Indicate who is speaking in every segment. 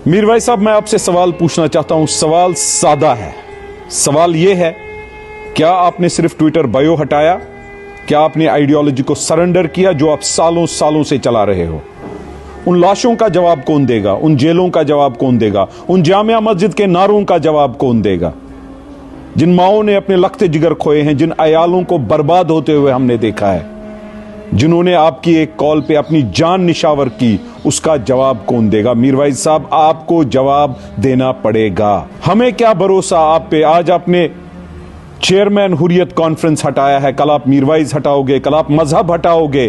Speaker 1: मीर भाई साहब, मैं आपसे सवाल पूछना चाहता हूं। सवाल सादा है। सवाल यह है, क्या आपने सिर्फ ट्विटर बायो हटाया? क्या आपने आइडियोलॉजी को सरेंडर किया जो आप सालों सालों से चला रहे हो? उन लाशों का जवाब कौन देगा? उन जेलों का जवाब कौन देगा? उन जामिया मस्जिद के नारों का जवाब कौन देगा? जिन माओं ने अपने लख्ते जिगर खोए हैं, जिन अयालों को बर्बाद होते हुए हमने देखा है, जिन्होंने आपकी एक कॉल पे अपनी जान निशावर की, उसका जवाब कौन देगा? मीर वाइज साहब, आपको जवाब देना पड़ेगा। हमें क्या भरोसा आप पे? आज आपने चेयरमैन हुर्रियत कॉन्फ्रेंस हटाया है, कल आप मीर वाइज हटाओगे, कल आप मजहब हटाओगे,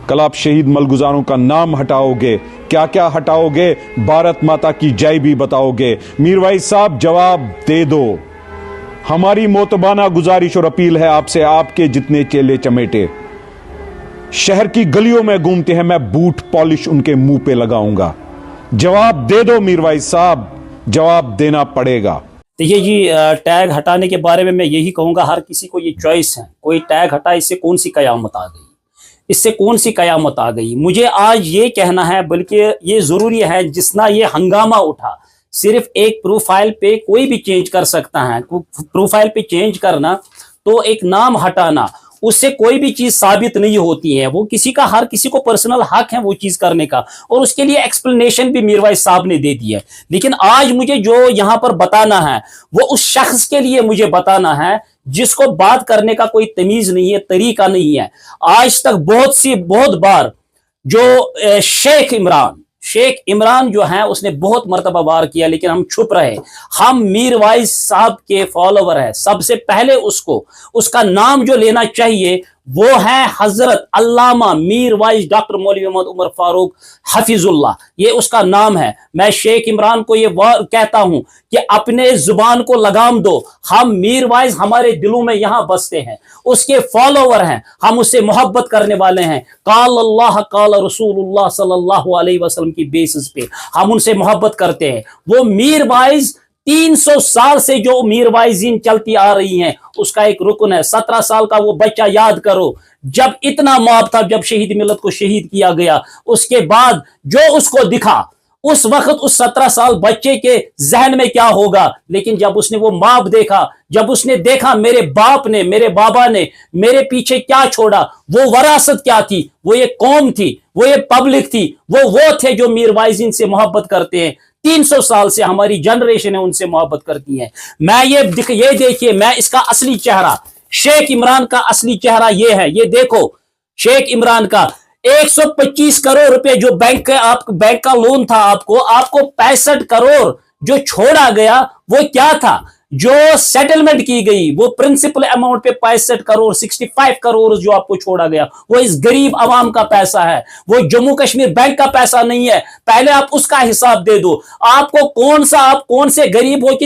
Speaker 1: कल आप शहीद मलगुजारों का नाम हटाओगे, क्या क्या हटाओगे? भारत माता की जय भी बताओगे। मीर वाइज साहब, जवाब दे दो। हमारी मोतबाना गुजारिश और अपील है आपसे, आपके जितने चेले चमेटे शहर की गलियों में घूमते हैं, मैं बूट पॉलिश उनके मुंह पे लगाऊंगा। जवाब दे दो मीर वाइज साहब, जवाब देना पड़ेगा।
Speaker 2: देखिए जी, टैग हटाने के बारे में मैं यही कहूंगा, हर किसी को ये चॉइस है। कोई टैग हटा, इससे कौन सी कयामत आ गई? इससे कौन सी कयामत आ गई? मुझे आज ये कहना है, बल्कि ये जरूरी है, जिसना ये हंगामा उठा, सिर्फ एक प्रोफाइल पे कोई भी चेंज कर सकता है। प्रोफाइल पे चेंज करना, तो एक नाम हटाना, उससे कोई भी चीज साबित नहीं होती है। वो किसी का, हर किसी को पर्सनल हक है वो चीज करने का, और उसके लिए एक्सप्लेनेशन भी मीर वाइज साहब ने दे दी है। लेकिन आज मुझे जो यहां पर बताना है, वो उस शख्स के लिए मुझे बताना है जिसको बात करने का कोई तमीज नहीं है, तरीका नहीं है। आज तक बहुत बार जो शेख इमरान जो है, उसने बहुत मर्तबा वार किया, लेकिन हम छुप रहे। हम मीर वाइज साहब के फॉलोवर हैं। सबसे पहले उसका नाम जो लेना चाहिए वो है हजरत अल्लामा मीर वाइज डॉक्टर मौलवी मोहम्मद उमर फारूक हफीजुल्लाह, ये उसका नाम है। मैं शेख इमरान को ये कहता हूं कि अपने जुबान को लगाम दो। हम मीर वाइज हमारे दिलों में यहां बसते हैं, उसके फॉलोवर हैं, हम उससे मोहब्बत करने वाले हैं। काल अल्लाह काल रसूलुल्लाह सल्लल्लाहु अलैहि वसल्लम की बेसिस पे हम उनसे मोहब्बत करते हैं। वो मीर वाइज 300 साल से जो मीर वाइजीन चलती आ रही हैं, उसका एक रुकन है। 17 साल का वो बच्चा याद करो, जब इतना मौत था, जब शहीद मिलत को शहीद किया गया, उसके बाद जो उसको दिखा, उस वक्त उस 17 साल बच्चे के जहन में क्या होगा? लेकिन जब उसने वो माप देखा, जब उसने देखा मेरे बाप ने, मेरे बाबा ने मेरे पीछे क्या छोड़ा, वो वरासत क्या थी, वो ये कौम थी, वो ये पब्लिक थी, वो थे जो मीर वाइजीन से मोहब्बत करते हैं। 300 साल से हमारी जनरेशन है उनसे मोहब्बत करती है। मैं ये देखिए, मैं इसका असली चेहरा, शेख इमरान का असली चेहरा ये है। ये देखो शेख इमरान का 125 करोड़ रुपए जो बैंक का लोन था, आपको 65 करोड़ जो छोड़ा गया, वो क्या था? जो सेटलमेंट की गई, वो प्रिंसिपल अमाउंट पे 65 करोड़ 65 करोड़ जो आपको छोड़ा गया, वो इस गरीब आवाम का पैसा है, वो जम्मू कश्मीर बैंक का पैसा नहीं है। पहले आप उसका हिसाब दे दो। आपको आप कौन से गरीब हो कि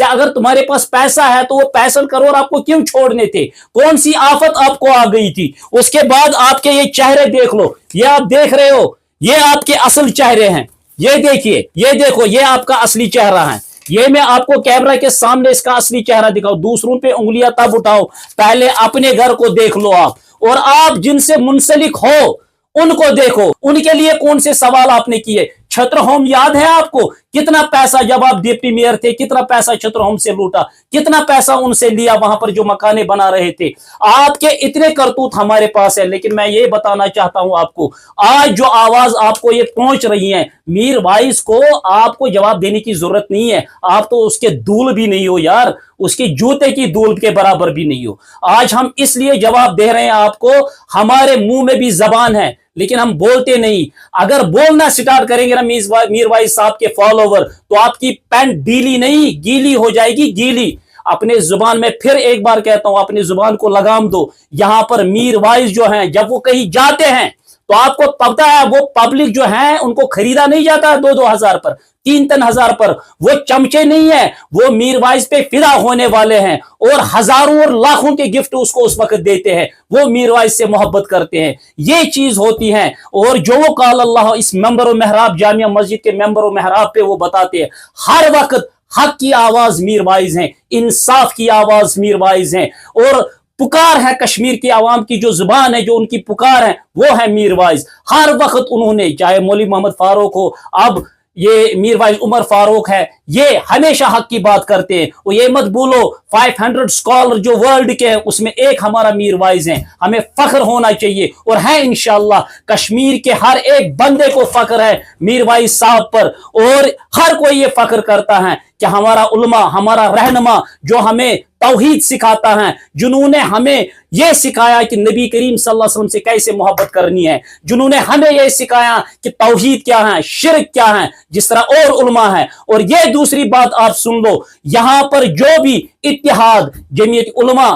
Speaker 2: अगर तुम्हारे पास पैसा है तो वो 65 करोड़ आपको क्यों छोड़ने थे? कौन सी आफत आपको आ गई थी? उसके बाद आपके ये चेहरे देख लो, ये आप देख रहे हो, ये आपके असल चेहरे हैं। ये देखिए, ये देखो, ये आपका असली चेहरा है। ये मैं आपको कैमरा के सामने इसका असली चेहरा दिखाऊं। दूसरों पे उंगलियां तब उठाओ, पहले अपने घर को देख लो आप, और आप जिनसे मुंसलिक हो उनको देखो। उनके लिए कौन से सवाल आपने किए? छत्र होम याद है आपको? कितना पैसा जब आप डिप्टी मेयर थे, कितना पैसा छत्र होम से लूटा, कितना पैसा उनसे लिया वहां पर जो मकाने बना रहे थे। आपके इतने करतूत हमारे पास है। लेकिन मैं ये बताना चाहता हूं आपको, आज जो आवाज आपको ये पहुंच रही है, मीर वाइज को आपको जवाब देने की जरूरत नहीं है। आप तो उसके दूल भी नहीं हो यार, उसके जूते की दूल के बराबर भी नहीं हो। आज हम इसलिए जवाब दे रहे हैं आपको, हमारे मुंह में भी जबान है लेकिन हम बोलते नहीं। अगर बोलना स्टार्ट करेंगे ना मीर वाइज साहब के फॉलोवर, तो आपकी पैंट ढीली नहीं गीली हो जाएगी, गीली। अपने जुबान में फिर एक बार कहता हूं, अपनी जुबान को लगाम दो। यहां पर मीर वाइज जो हैं, जब वो कहीं जाते हैं तो आपको पता है, वो पब्लिक जो है उनको खरीदा नहीं जाता 2-2 हजार पर, 3-3 हजार पर। वो चमचे नहीं है, वो मीर वाइज पे फिदा होने वाले हैं, और हजारों और लाखों के गिफ्ट उसको उस वक्त देते हैं। वो मीर वाइज से मोहब्बत करते हैं। ये चीज होती है। और जो वो काल अल्लाह इस मेंबर मेहराब, जामिया मस्जिद के मेंबर मेहराब पे वो बताते हैं, हर वक्त हक की आवाज मीर वाइज है, इंसाफ की आवाज मीर वाइज है। और पुकार है कश्मीर की आवाम की, जो जुबान है, जो उनकी पुकार है, वो है मीर वाइज। हर वक्त उन्होंने, चाहे मौलवी मोहम्मद फारूक हो, अब ये मीर वाइज उमर फारूक है, ये हमेशा हक की बात करते हैं। वो ये मत बोलो 500 स्कॉलर जो वर्ल्ड के हैं उसमें एक हमारा मीर वाइज है, हमें फख्र होना चाहिए और है इंशाअल्लाह। कश्मीर के हर एक बंदे को फख्र है मीर वाइज साहब पर, और हर कोई ये फख्र करता है कि हमारा उलमा, हमारा रहनुमा जो हमें तौहीद सिखाता है, जिन्होंने हमें यह सिखाया कि नबी करीम सल्लल्लाहु अलैहि वसल्लम से कैसे मोहब्बत करनी है, जिन्होंने हमें यह सिखाया कि तौहीद क्या है, शिर्क क्या है, जिस तरह और उलमा है। और ये दूसरी बात आप सुन लो, यहां पर जो भी इत्तिहाद जमीयत उलमा,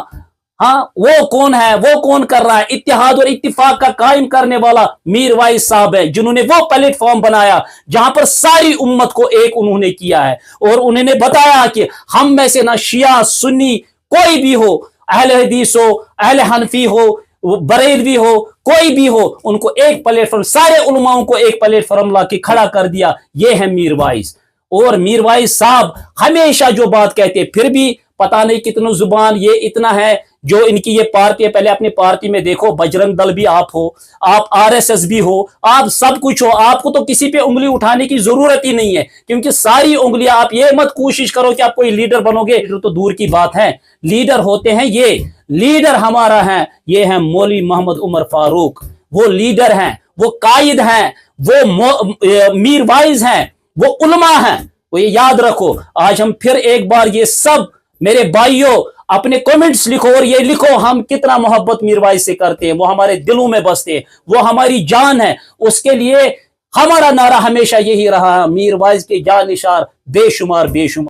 Speaker 2: हाँ, वो कौन है, वो कौन कर रहा है? इत्तिहाद और इत्तिफाक का कायम करने वाला मीर वाइज साहब है, जिन्होंने वो प्लेटफॉर्म बनाया जहां पर सारी उम्मत को एक उन्होंने किया है। और उन्होंने बताया कि हम में से ना शिया सुन्नी कोई भी हो, अहले हदीस हो, अहले हनफी हो, बरेलवी हो, कोई भी हो, उनको एक प्लेटफॉर्म, सारे उलमाओं को एक प्लेटफॉर्म ला के खड़ा कर दिया। ये है मीर वाइज। और मीर वाइज साहब हमेशा जो बात कहते, फिर भी पता नहीं कितनों जुबान ये इतना है जो इनकी ये पार्टी है। पहले अपनी पार्टी में देखो, बजरंग दल भी आप हो, आप आरएसएस भी हो, आप सब कुछ हो, आपको तो किसी पे उंगली उठाने की जरूरत ही नहीं है, क्योंकि सारी उंगलियां, आप ये मत कोशिश करो कि आप कोई लीडर बनोगे, तो दूर की बात है। लीडर होते हैं ये, लीडर हमारा है, ये है मौलवी मोहम्मद उमर फारूक। वो लीडर हैं, वो कायद हैं, वो मीर वाइज हैं, वो उलमा हैं। वो ये याद रखो। आज हम फिर एक बार ये सब मेरे भाइयों अपने कमेंट्स लिखो और ये लिखो हम कितना मोहब्बत मीर वाइज से करते हैं, वो हमारे दिलों में बसते हैं, वो हमारी जान है। उसके लिए हमारा नारा हमेशा यही रहा, मीर वाइज के जान निशार बेशुमार बेशुमार।